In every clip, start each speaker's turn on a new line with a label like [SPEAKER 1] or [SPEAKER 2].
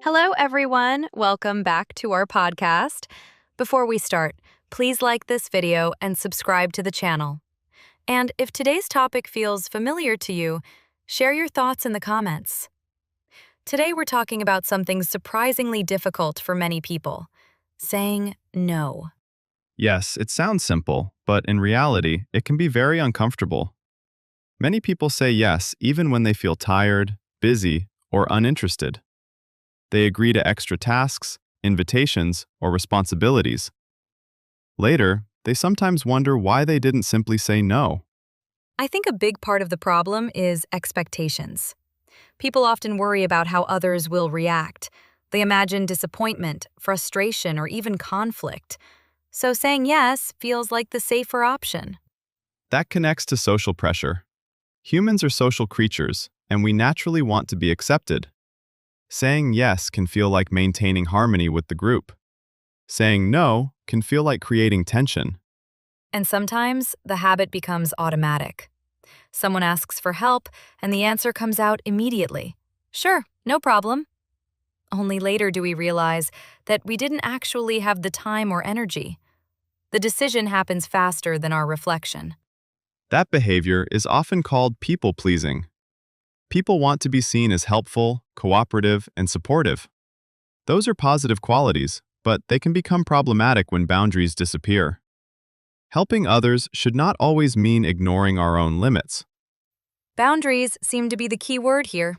[SPEAKER 1] Hello, everyone. Welcome back to our podcast. Before we start, please like this video and subscribe to the channel. And if today's topic feels familiar to you, share your thoughts in the comments. Today, we're talking about something surprisingly difficult for many people: saying no.
[SPEAKER 2] Yes, it sounds simple, but in reality, it can be very uncomfortable. Many people say yes even when they feel tired, busy, or uninterested. They agree to extra tasks, invitations, or responsibilities. Later, they sometimes wonder why they didn't simply say no.
[SPEAKER 1] I think a big part of the problem is expectations. People often worry about how others will react. They imagine disappointment, frustration, or even conflict. So saying yes feels like the safer option.
[SPEAKER 2] That connects to social pressure. Humans are social creatures, and we naturally want to be accepted. Saying yes can feel like maintaining harmony with the group. Saying no can feel like creating tension.
[SPEAKER 1] And sometimes the habit becomes automatic. Someone asks for help, and the answer comes out immediately. Sure, no problem. Only later do we realize that we didn't actually have the time or energy. The decision happens faster than our reflection.
[SPEAKER 2] That behavior is often called people-pleasing. People want to be seen as helpful, cooperative, and supportive. Those are positive qualities, but they can become problematic when boundaries disappear. Helping others should not always mean ignoring our own limits.
[SPEAKER 1] Boundaries seem to be the key word here.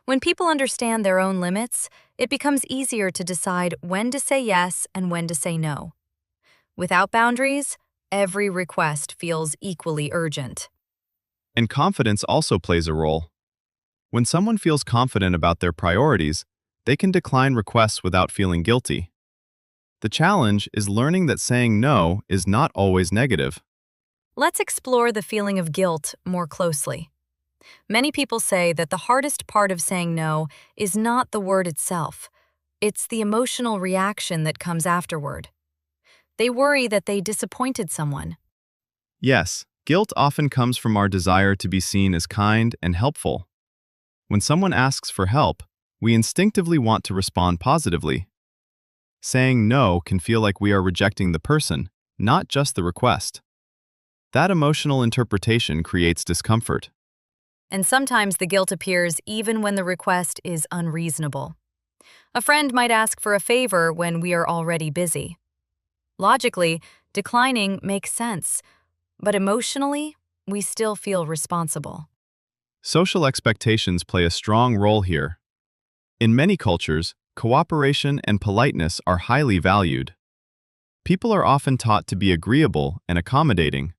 [SPEAKER 1] When people understand their own limits, it becomes easier to decide when to say yes and when to say no. Without boundaries, every request feels equally urgent.
[SPEAKER 2] And confidence also plays a role. When someone feels confident about their priorities, they can decline requests without feeling guilty. The challenge is learning that saying no is not always negative.
[SPEAKER 1] Let's explore the feeling of guilt more closely. Many people say that the hardest part of saying no is not the word itself. It's the emotional reaction that comes afterward. They worry that they disappointed someone.
[SPEAKER 2] Yes, guilt often comes from our desire to be seen as kind and helpful. When someone asks for help, we instinctively want to respond positively. Saying no can feel like we are rejecting the person, not just the request. That emotional interpretation creates discomfort.
[SPEAKER 1] And sometimes the guilt appears even when the request is unreasonable. A friend might ask for a favor when we are already busy. Logically, declining makes sense, but emotionally, we still feel responsible.
[SPEAKER 2] Social expectations play a strong role here. In many cultures, cooperation and politeness are highly valued. People are often taught to be agreeable and accommodating.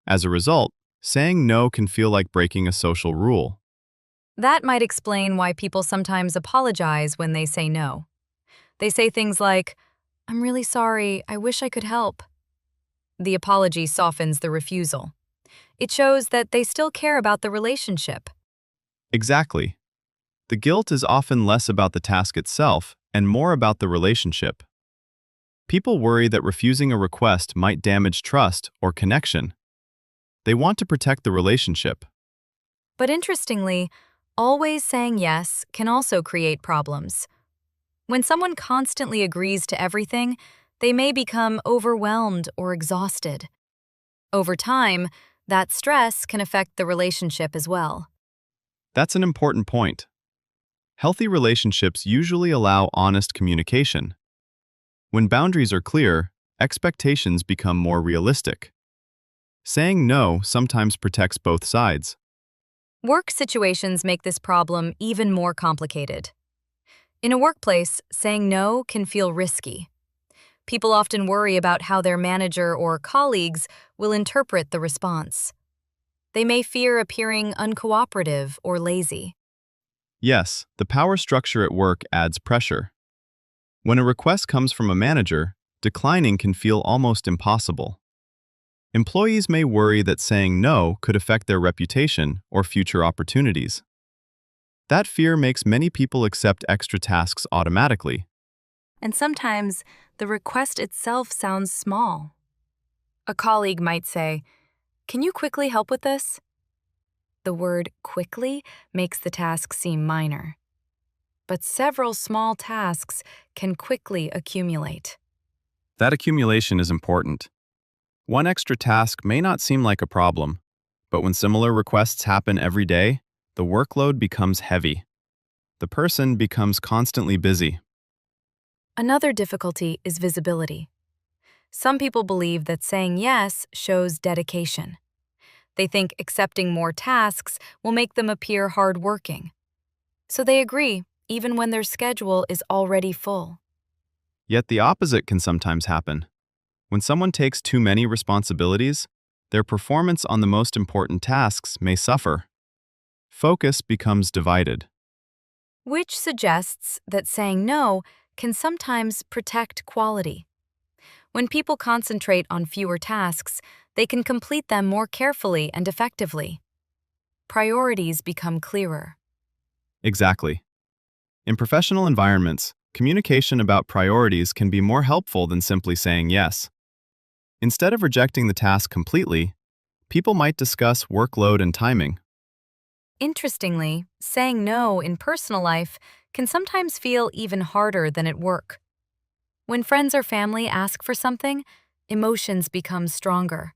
[SPEAKER 2] As a result, saying no can feel like breaking a social rule.
[SPEAKER 1] That might explain why people sometimes apologize when they say no. They say things like, "I'm really sorry, I wish I could help." The apology softens the refusal. It shows that they still care about the relationship.
[SPEAKER 2] Exactly. The guilt is often less about the task itself and more about the relationship. People worry that refusing a request might damage trust or connection. They want to protect the relationship.
[SPEAKER 1] But interestingly, always saying yes can also create problems. When someone constantly agrees to everything, they may become overwhelmed or exhausted. Over time, that stress can affect the relationship as well.
[SPEAKER 2] That's an important point. Healthy relationships usually allow honest communication. When boundaries are clear, expectations become more realistic. Saying no sometimes protects both sides.
[SPEAKER 1] Work situations make this problem even more complicated. In a workplace, saying no can feel risky. People often worry about how their manager or colleagues will interpret the response. They may fear appearing uncooperative or lazy.
[SPEAKER 2] Yes, the power structure at work adds pressure. When a request comes from a manager, declining can feel almost impossible. Employees may worry that saying no could affect their reputation or future opportunities. That fear makes many people accept extra tasks automatically.
[SPEAKER 1] And sometimes the request itself sounds small. A colleague might say, "Can you quickly help with this?" The word "quickly" makes the task seem minor. but several small tasks can quickly accumulate.
[SPEAKER 2] That accumulation is important. One extra task may not seem like a problem, but when similar requests happen every day, the workload becomes heavy. The person becomes constantly busy.
[SPEAKER 1] Another difficulty is visibility. Some people believe that saying yes shows dedication. They think accepting more tasks will make them appear hardworking. So they agree, even when their schedule is already full.
[SPEAKER 2] Yet the opposite can sometimes happen. When someone takes too many responsibilities, their performance on the most important tasks may suffer. Focus becomes divided.
[SPEAKER 1] Which suggests that saying no can sometimes protect quality. When people concentrate on fewer tasks, they can complete them more carefully and effectively. Priorities become clearer.
[SPEAKER 2] Exactly. In professional environments, communication about priorities can be more helpful than simply saying yes. Instead of rejecting the task completely, people might discuss workload and timing.
[SPEAKER 1] Interestingly, saying no in personal life can sometimes feel even harder than at work. When friends or family ask for something, emotions become stronger.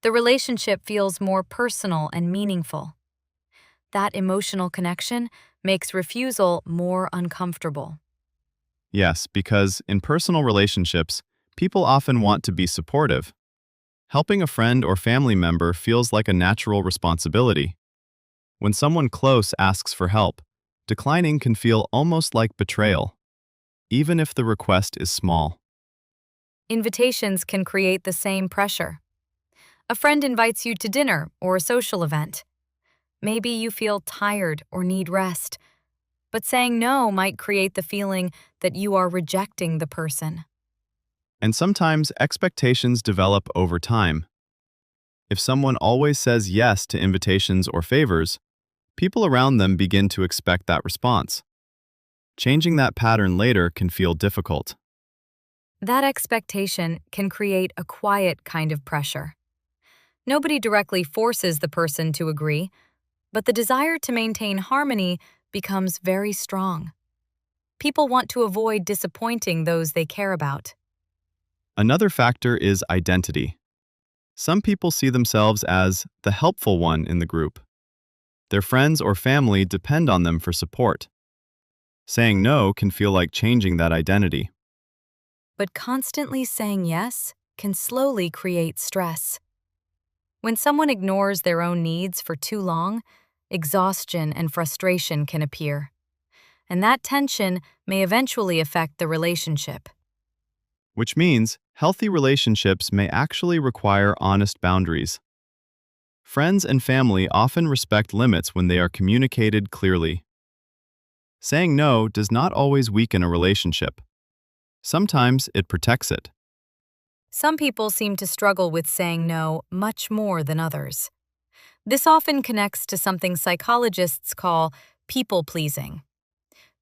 [SPEAKER 1] The relationship feels more personal and meaningful. That emotional connection makes refusal more uncomfortable.
[SPEAKER 2] Yes, because in personal relationships, people often want to be supportive. Helping a friend or family member feels like a natural responsibility. When someone close asks for help, declining can feel almost like betrayal, even if the request is small.
[SPEAKER 1] Invitations can create the same pressure. A friend invites you to dinner or a social event. Maybe you feel tired or need rest, but saying no might create the feeling that you are rejecting the person.
[SPEAKER 2] And sometimes expectations develop over time. If someone always says yes to invitations or favors, people around them begin to expect that response. Changing that pattern later can feel difficult.
[SPEAKER 1] That expectation can create a quiet kind of pressure. Nobody directly forces the person to agree, but the desire to maintain harmony becomes very strong. People want to avoid disappointing those they care about.
[SPEAKER 2] Another factor is identity. Some people see themselves as the helpful one in the group. Their friends or family depend on them for support. Saying no can feel like changing that identity.
[SPEAKER 1] But constantly saying yes can slowly create stress. When someone ignores their own needs for too long, exhaustion and frustration can appear. And that tension may eventually affect the relationship.
[SPEAKER 2] Which means healthy relationships may actually require honest boundaries. Friends and family often respect limits when they are communicated clearly. Saying no does not always weaken a relationship. Sometimes it protects it.
[SPEAKER 1] Some people seem to struggle with saying no much more than others. This often connects to something psychologists call people-pleasing.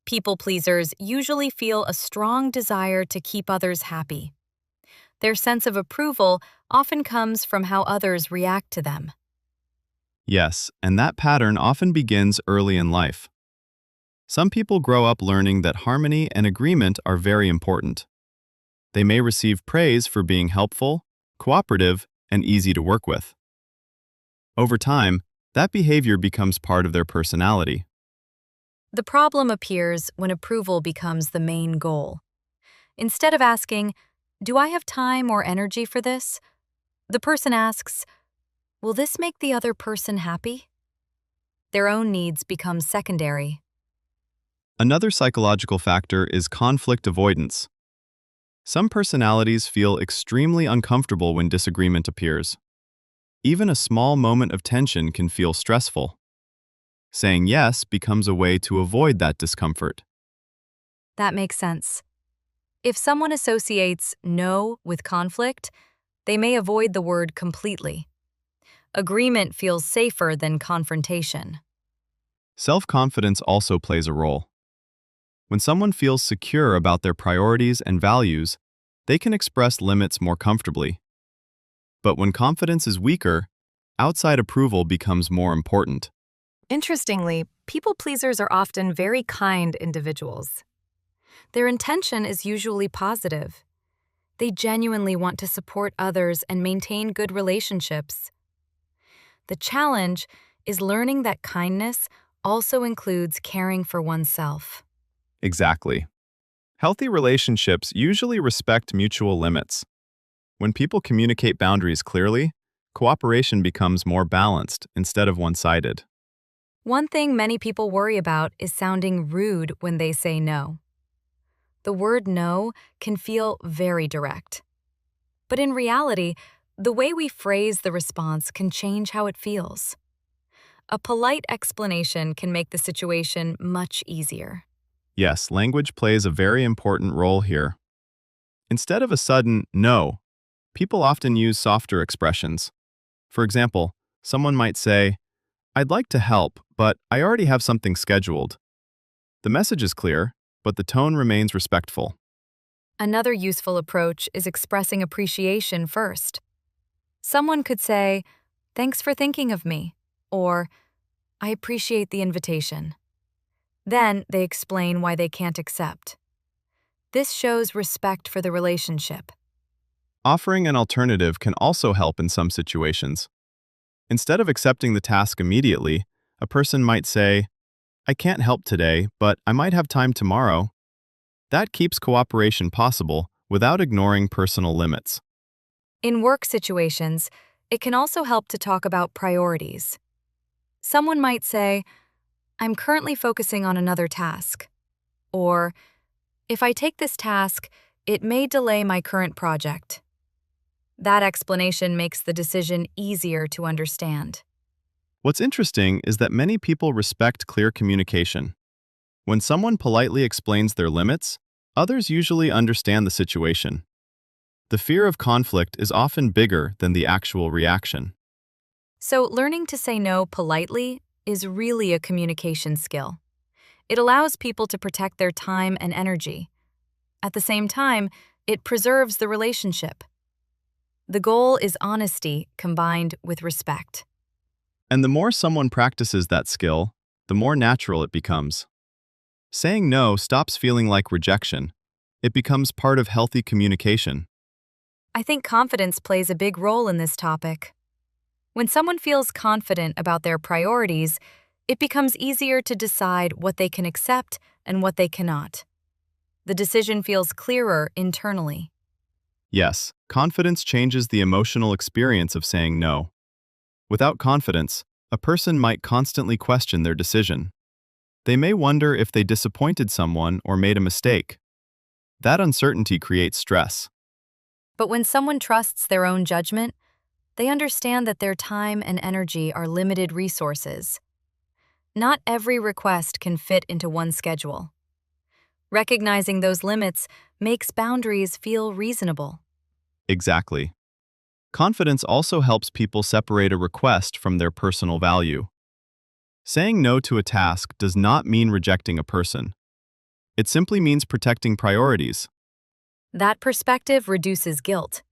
[SPEAKER 1] People-pleasers usually feel a strong desire to keep others happy. Their sense of approval often comes from how others react to them.
[SPEAKER 2] Yes, and that pattern often begins early in life. Some people grow up learning that harmony and agreement are very important. They may receive praise for being helpful, cooperative, and easy to work with. Over time, that behavior becomes part of their personality.
[SPEAKER 1] The problem appears when approval becomes the main goal. Instead of asking, "Do I have time or energy for this?" the person asks, "Will this make the other person happy?" Their own needs become secondary.
[SPEAKER 2] Another psychological factor is conflict avoidance. Some personalities feel extremely uncomfortable when disagreement appears. Even a small moment of tension can feel stressful. Saying yes becomes a way to avoid that discomfort.
[SPEAKER 1] That makes sense. If someone associates no with conflict, they may avoid the word completely. Agreement feels safer than confrontation.
[SPEAKER 2] Self-confidence also plays a role. When someone feels secure about their priorities and values, they can express limits more comfortably. But when confidence is weaker, outside approval becomes more important.
[SPEAKER 1] Interestingly, People pleasers are often very kind individuals. Their intention is usually positive. They genuinely want to support others and maintain good relationships. The challenge is learning that kindness also includes caring for oneself.
[SPEAKER 2] Exactly. Healthy relationships usually respect mutual limits. When people communicate boundaries clearly, cooperation becomes more balanced instead of one-sided.
[SPEAKER 1] One thing many people worry about is sounding rude when they say no. The word no can feel very direct. But in reality, the way we phrase the response can change how it feels. A polite explanation can make the situation much easier.
[SPEAKER 2] Yes, language plays a very important role here. Instead of a sudden no, people often use softer expressions. For example, someone might say, "I'd like to help, but I already have something scheduled." The message is clear, but the tone remains respectful.
[SPEAKER 1] Another useful approach is expressing appreciation first. Someone could say, "Thanks for thinking of me," or "I appreciate the invitation." Then they explain why they can't accept. This shows respect for the relationship.
[SPEAKER 2] Offering an alternative can also help in some situations. Instead of accepting the task immediately, a person might say, "I can't help today, but I might have time tomorrow." That keeps cooperation possible without ignoring personal limits.
[SPEAKER 1] In work situations, it can also help to talk about priorities. Someone might say, "I'm currently focusing on another task," or "If I take this task, it may delay my current project." That explanation makes the decision easier to understand.
[SPEAKER 2] What's interesting is that many people respect clear communication. When someone politely explains their limits, others usually understand the situation. The fear of conflict is often bigger than the actual reaction.
[SPEAKER 1] So, learning to say no politely is really a communication skill. It allows people to protect their time and energy. At the same time, it preserves the relationship. The goal is honesty combined with respect.
[SPEAKER 2] And the more someone practices that skill, the more natural it becomes. Saying no stops feeling like rejection. It becomes part of healthy communication.
[SPEAKER 1] I think confidence plays a big role in this topic. When someone feels confident about their priorities, it becomes easier to decide what they can accept and what they cannot. The decision feels clearer internally.
[SPEAKER 2] Yes, confidence changes the emotional experience of saying no. Without confidence, a person might constantly question their decision. They may wonder if they disappointed someone or made a mistake. That uncertainty creates stress.
[SPEAKER 1] But when someone trusts their own judgment, they understand that their time and energy are limited resources. Not every request can fit into one schedule. Recognizing those limits makes boundaries feel reasonable.
[SPEAKER 2] Exactly. Confidence also helps people separate a request from their personal value. Saying no to a task does not mean rejecting a person. It simply means protecting priorities.
[SPEAKER 1] That perspective reduces guilt.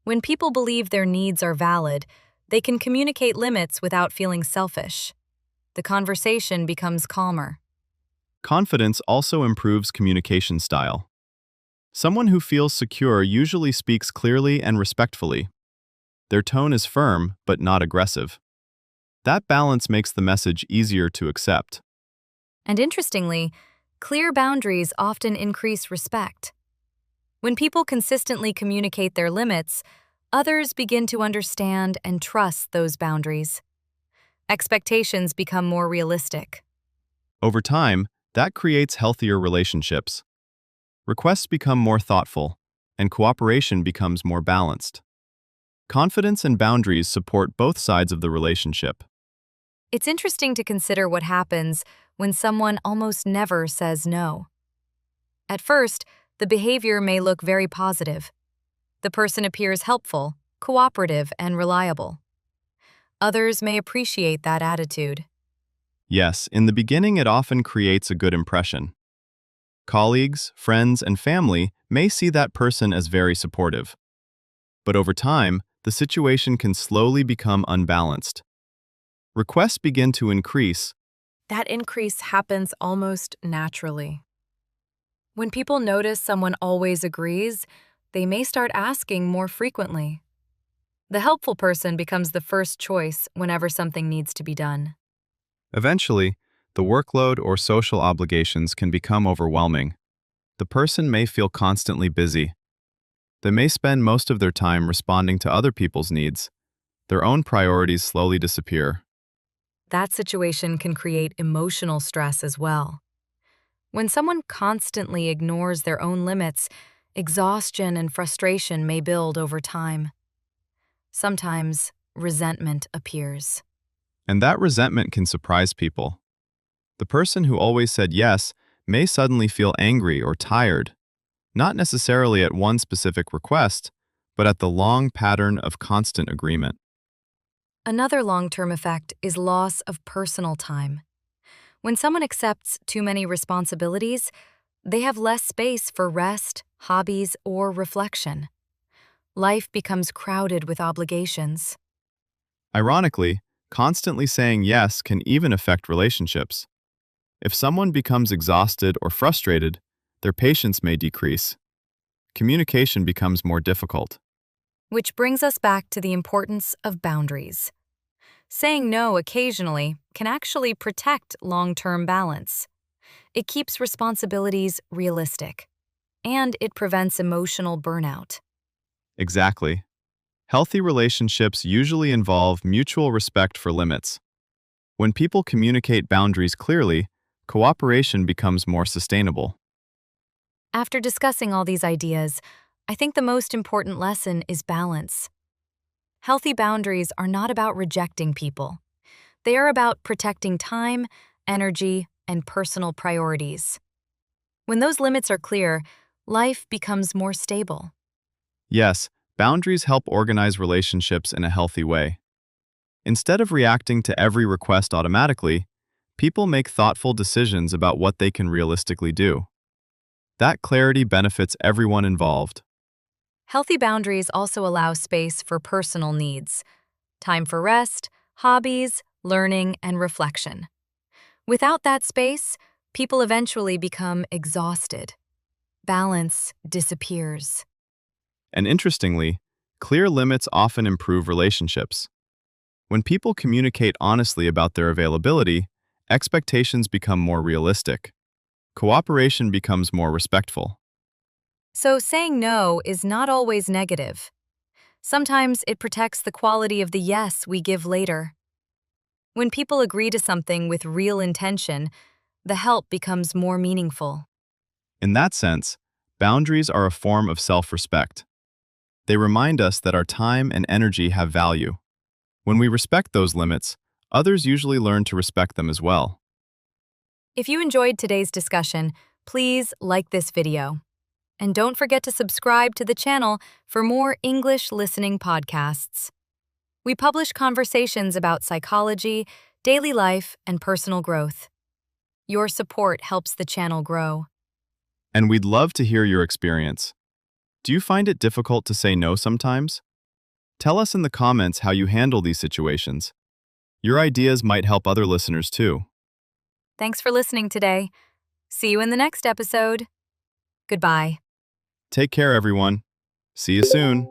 [SPEAKER 1] When people believe their needs are valid, they can communicate limits without feeling selfish. The conversation becomes calmer.
[SPEAKER 2] Confidence also improves communication style. Someone who feels secure usually speaks clearly and respectfully. Their tone is firm, but not aggressive. That balance makes the message easier to accept.
[SPEAKER 1] And interestingly, clear boundaries often increase respect. When people consistently communicate their limits, others begin to understand and trust those boundaries. Expectations become more realistic.
[SPEAKER 2] Over time, that creates healthier relationships. Requests become more thoughtful, and cooperation becomes more balanced. Confidence and boundaries support both sides of the relationship.
[SPEAKER 1] It's interesting to consider what happens when someone almost never says no. At first, the behavior may look very positive. The person appears helpful, cooperative, and reliable. Others may appreciate that attitude.
[SPEAKER 2] Yes, in the beginning it often creates a good impression. Colleagues, friends, and family may see that person as very supportive. But over time, the situation can slowly become unbalanced. Requests begin to increase,
[SPEAKER 1] That increase happens almost naturally. When people notice someone always agrees, they may start asking more frequently. The helpful person becomes the first choice whenever something needs to be done.
[SPEAKER 2] Eventually, the workload or social obligations can become overwhelming. The person may feel constantly busy. They may spend most of their time responding to other people's needs. Their own priorities slowly disappear.
[SPEAKER 1] That situation can create emotional stress as well. When someone constantly ignores their own limits, exhaustion and frustration may build over time. Sometimes resentment appears.
[SPEAKER 2] And that resentment can surprise people. The person who always said yes may suddenly feel angry or tired, not necessarily at one specific request, but at the long pattern of constant agreement.
[SPEAKER 1] Another long-term effect is loss of personal time. When someone accepts too many responsibilities, they have less space for rest, hobbies, or reflection. Life becomes crowded with obligations.
[SPEAKER 2] Ironically, constantly saying yes can even affect relationships. If someone becomes exhausted or frustrated, their patience may decrease. Communication becomes more difficult.
[SPEAKER 1] Which brings us back to the importance of boundaries. Saying no occasionally can actually protect long-term balance. It keeps responsibilities realistic, and it prevents emotional burnout.
[SPEAKER 2] Exactly. Healthy relationships usually involve mutual respect for limits. When people communicate boundaries clearly, cooperation becomes more sustainable.
[SPEAKER 1] After discussing all these ideas, I think the most important lesson is balance. Healthy boundaries are not about rejecting people. They are about protecting time, energy, and personal priorities. When those limits are clear, life becomes more stable.
[SPEAKER 2] Yes, boundaries help organize relationships in a healthy way. Instead of reacting to every request automatically, people make thoughtful decisions about what they can realistically do. That clarity benefits everyone involved.
[SPEAKER 1] Healthy boundaries also allow space for personal needs, time for rest, hobbies, learning, and reflection. Without that space, people eventually become exhausted. Balance disappears.
[SPEAKER 2] And interestingly, clear limits often improve relationships. When people communicate honestly about their availability, expectations become more realistic. Cooperation becomes more respectful.
[SPEAKER 1] So saying no is not always negative. Sometimes it protects the quality of the yes we give later. When people agree to something with real intention, the help becomes more meaningful.
[SPEAKER 2] In that sense, boundaries are a form of self-respect. They remind us that our time and energy have value. When we respect those limits, others usually learn to respect them as well.
[SPEAKER 1] If you enjoyed today's discussion, please like this video. And don't forget to subscribe to the channel for more English listening podcasts. We publish conversations about psychology, daily life, and personal growth. Your support helps the channel grow.
[SPEAKER 2] And we'd love to hear your experience. Do you find it difficult to say no sometimes? Tell us in the comments how you handle these situations. Your ideas might help other listeners too.
[SPEAKER 1] Thanks for listening today. See you in the next episode. Goodbye.
[SPEAKER 2] Take care, everyone. See you soon.